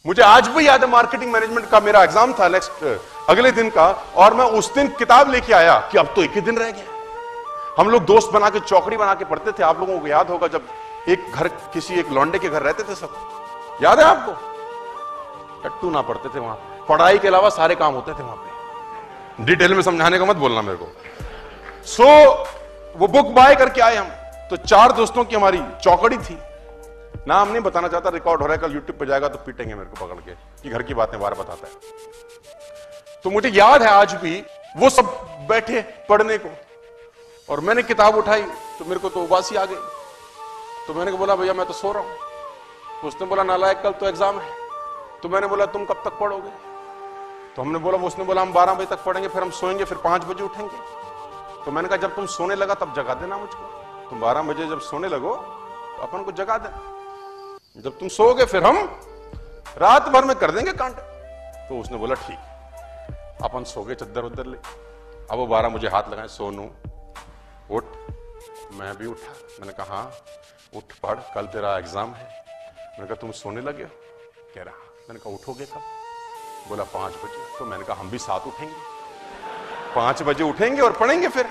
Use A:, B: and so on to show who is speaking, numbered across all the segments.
A: मुझे आज भी याद है, मार्केटिंग मैनेजमेंट का मेरा एग्जाम था नेक्स्ट अगले दिन का, और मैं उस दिन किताब लेके आया कि अब तो एक ही दिन रह गया। हम लोग दोस्त बना के चौकड़ी बना के पढ़ते थे। आप लोगों को याद होगा जब एक घर, किसी एक लौंडे के घर रहते थे सब, याद है आपको? टट्टू ना पढ़ते थे वहां, पढ़ाई के अलावा सारे काम होते थे वहां पे। डिटेल में समझाने का मत बोलना मेरे को। वो बुक बाय करके आए हम, तो 4 दोस्तों की हमारी चौकड़ी थी। नाम नहीं बताना चाहता, रिकॉर्ड हो रहा है, कल यूट्यूब पे जाएगा तो पीटेंगे मेरे को पकड़ के कि घर की बातें बार बताता है। तो मुझे याद है आज भी, वो सब बैठे पढ़ने को और मैंने किताब उठाई तो मेरे को तो उबासी आ गई। तो मैंने बोला भैया मैं तो सो रहा हूं। तो उसने बोला नालायक कल तो एग्जाम है। तो मैंने बोला तुम कब तक पढ़ोगे? तो हमने बोला, उसने बोला हम 12 बजे तक पढ़ेंगे, फिर हम सोएंगे, फिर 5 बजे उठेंगे। तो मैंने कहा जब तुम सोने लगा तब जगा देना मुझको। तुम 12 बजे जब सोने लगो तो अपन को जगा देना, जब तुम सोओगे फिर हम रात भर में कर देंगे कांड। तो उसने बोला ठीक। अपन सो गए चद्दर उद्दर ले। अब वो 12 मुझे हाथ लगाए, सोनू उठ। मैं भी उठा। मैंने कहा हाँ उठ पढ़, कल तेरा एग्जाम है। मैंने कहा तुम सोने लगे हो? कह रहा। मैंने कहा उठोगे कब? बोला 5 बजे। तो मैंने कहा हम भी साथ उठेंगे, 5 बजे उठेंगे और पढ़ेंगे फिर।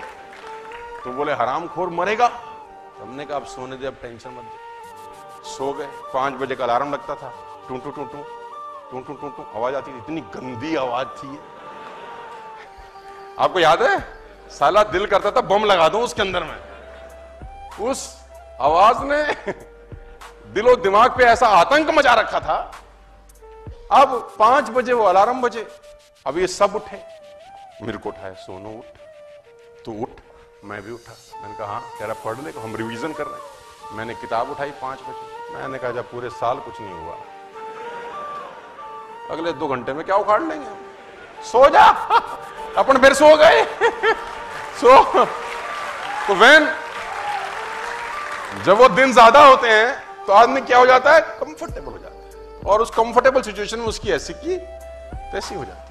A: तो बोले हरामखोर मरेगा। हमने कहा अब सोने दे, अब टेंशन मत दे। सो गए। 5 बजे का अलार्म लगता था, टू टू टू टू टू टू टू टू आवाज आती थी। इतनी गंदी आवाज थी। आपको याद है? साला दिल करता था बम लगा दूं उसके अंदर में। उस आवाज ने दिलो दिमाग पे ऐसा आतंक मचा रखा था। अब 5 बजे वो अलार्म बजे, अब ये सब उठे। मेरे को उठाया, सोनू उठ, तू उठ। मैं भी उठा। मैंने कहा हाँ। कह रहा पढ़ ले, हम रिवीजन कर रहे हैं। मैंने किताब उठाई 5 बजे। मैंने कहा जब पूरे साल कुछ नहीं हुआ, अगले 2 घंटे में क्या उखाड़ लेंगे? सो जा। अपन फिर सो गए। तो जब वो दिन ज्यादा होते हैं तो आदमी क्या हो जाता है? कंफर्टेबल हो जाता है, और उस कंफर्टेबल सिचुएशन में उसकी ऐसी की तैसी हो जाती है।